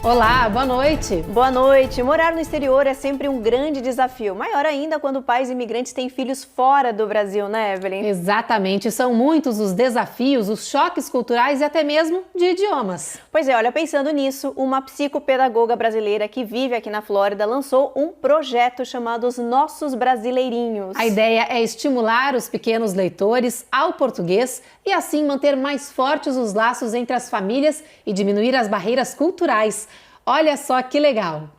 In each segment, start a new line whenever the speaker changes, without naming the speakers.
Olá, boa noite.
Boa noite. Morar no exterior é sempre um grande desafio, maior ainda quando pais imigrantes têm filhos fora do Brasil, né, Evelyn?
Exatamente, são muitos os desafios, os choques culturais e até mesmo de idiomas.
Pois é, olha, pensando nisso, uma psicopedagoga brasileira que vive aqui na Flórida lançou um projeto chamado Os Nossos Brasileirinhos.
A ideia é estimular os pequenos leitores ao português e assim manter mais fortes os laços entre as famílias e diminuir as barreiras culturais. Olha só que legal!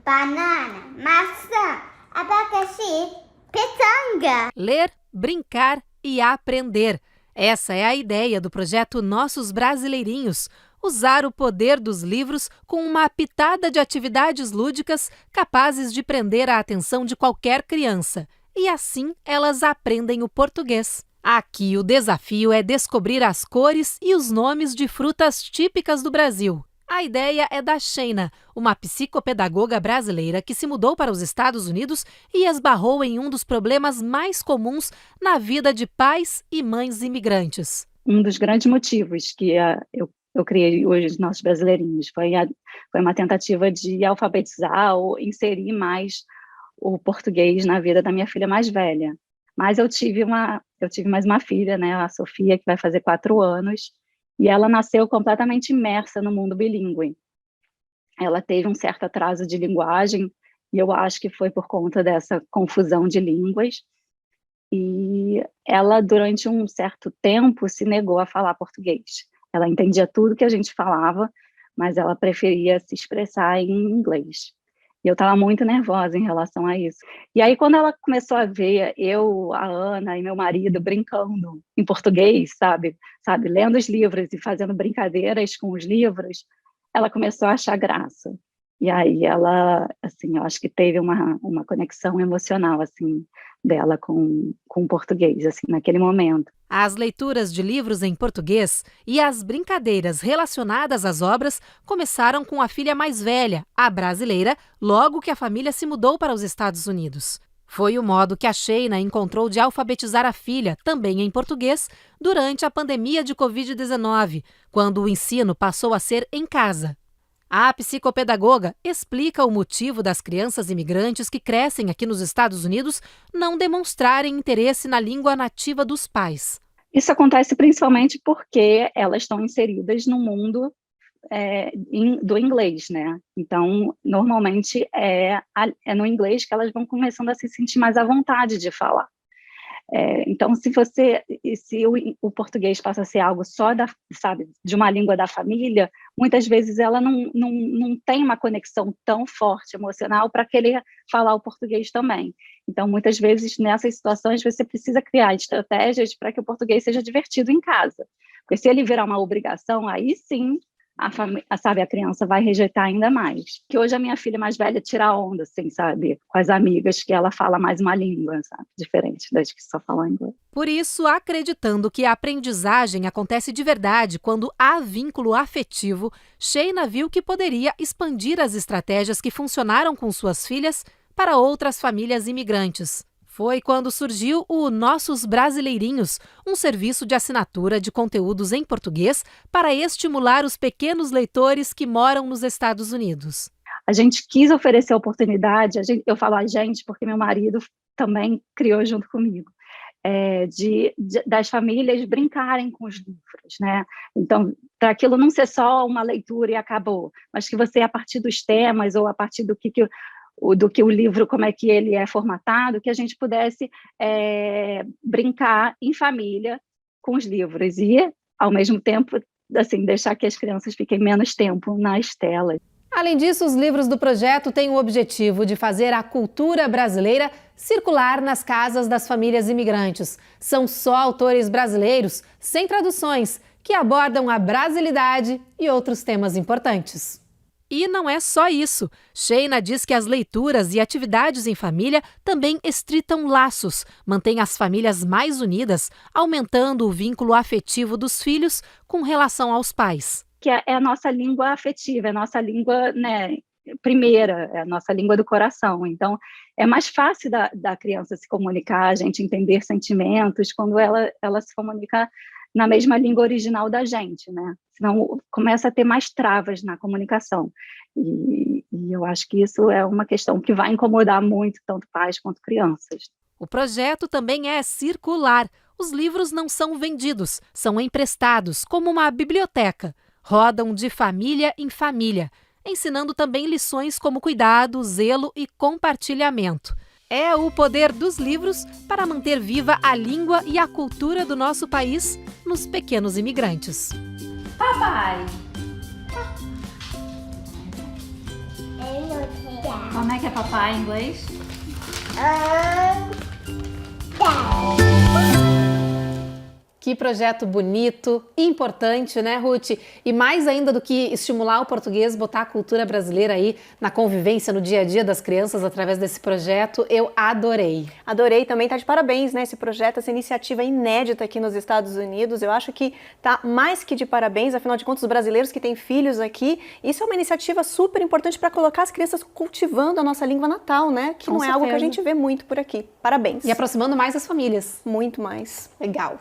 Banana, maçã, abacaxi, pitanga.
Ler, brincar e aprender. Essa é a ideia do projeto Nossos Brasileirinhos. Usar o poder dos livros com uma pitada de atividades lúdicas capazes de prender a atenção de qualquer criança. E assim elas aprendem o português. Aqui o desafio é descobrir as cores e os nomes de frutas típicas do Brasil. A ideia é da Sheina, uma psicopedagoga brasileira que se mudou para os Estados Unidos e esbarrou em um dos problemas mais comuns na vida de pais e mães imigrantes.
Um dos grandes motivos que eu criei hoje os Nossos Brasileirinhos foi uma tentativa de alfabetizar ou inserir mais o português na vida da minha filha mais velha. Mas eu tive mais uma filha, né, a Sofia, que vai fazer 4 anos, e ela nasceu completamente imersa no mundo bilíngue. Ela teve um certo atraso de linguagem, e eu acho que foi por conta dessa confusão de línguas, e ela, durante um certo tempo, se negou a falar português. Ela entendia tudo que a gente falava, mas ela preferia se expressar em inglês. E eu estava muito nervosa em relação a isso. E aí, quando ela começou a ver eu, a Ana e meu marido brincando em português, sabe, lendo os livros e fazendo brincadeiras com os livros, ela começou a achar graça. E aí ela, assim, eu acho que teve uma conexão emocional, assim, dela com o português, assim, naquele momento.
As leituras de livros em português e as brincadeiras relacionadas às obras começaram com a filha mais velha, a brasileira, logo que a família se mudou para os Estados Unidos. Foi o modo que a Sheina encontrou de alfabetizar a filha, também em português, durante a pandemia de Covid-19, quando o ensino passou a ser em casa. A psicopedagoga explica o motivo das crianças imigrantes que crescem aqui nos Estados Unidos não demonstrarem interesse na língua nativa dos pais.
Isso acontece principalmente porque elas estão inseridas no mundo do inglês, né? Então, normalmente é no inglês que elas vão começando a se sentir mais à vontade de falar. Então, se o português passa a ser algo só de uma língua da família, muitas vezes ela não tem uma conexão tão forte emocional para querer falar o português também. Então, muitas vezes, nessas situações, você precisa criar estratégias para que o português seja divertido em casa. Porque se ele virar uma obrigação, aí sim, a criança vai rejeitar ainda mais. Que hoje a minha filha mais velha tira onda, assim, sabe, com as amigas, que ela fala mais uma língua, sabe, diferente das que só falam inglês.
Por isso, acreditando que a aprendizagem acontece de verdade quando há vínculo afetivo, Sheina viu que poderia expandir as estratégias que funcionaram com suas filhas para outras famílias imigrantes. Foi quando surgiu o Nossos Brasileirinhos, um serviço de assinatura de conteúdos em português para estimular os pequenos leitores que moram nos Estados Unidos.
A gente quis oferecer a oportunidade, eu falo a gente porque meu marido também criou junto comigo, das famílias brincarem com os livros, né? Então, para aquilo não ser só uma leitura e acabou, mas que você, a partir dos temas ou a partir do que o livro, como é que ele é formatado, que a gente pudesse brincar em família com os livros e, ao mesmo tempo, assim, deixar que as crianças fiquem menos tempo nas telas.
Além disso, os livros do projeto têm o objetivo de fazer a cultura brasileira circular nas casas das famílias imigrantes. São só autores brasileiros, sem traduções, que abordam a brasilidade e outros temas importantes.
E não é só isso. Sheina diz que as leituras e atividades em família também estritam laços, mantêm as famílias mais unidas, aumentando o vínculo afetivo dos filhos com relação aos pais.
Que é a nossa língua afetiva, é a nossa língua, né, primeira, é a nossa língua do coração. Então, é mais fácil da criança se comunicar, a gente entender sentimentos, quando ela se comunica na mesma língua original da gente, né? Senão começa a ter mais travas na comunicação. E eu acho que isso é uma questão que vai incomodar muito, tanto pais quanto crianças.
O projeto também é circular. Os livros não são vendidos, são emprestados, como uma biblioteca. Rodam de família em família, ensinando também lições como cuidado, zelo e compartilhamento. É o poder dos livros para manter viva a língua e a cultura do nosso país nos pequenos imigrantes.
Papai, como é que é papai em inglês?
Que projeto bonito, importante, né, Ruth? E mais ainda do que estimular o português, botar a cultura brasileira aí na convivência, no dia a dia das crianças através desse projeto, eu adorei.
Adorei também, tá de parabéns, né, esse projeto, essa iniciativa inédita aqui nos Estados Unidos. Eu acho que tá mais que de parabéns, afinal de contas, os brasileiros que têm filhos aqui, isso é uma iniciativa super importante para colocar as crianças cultivando a nossa língua natal, né, que não é algo que a gente vê muito por aqui. Parabéns.
E aproximando mais as famílias.
Muito mais.
Legal.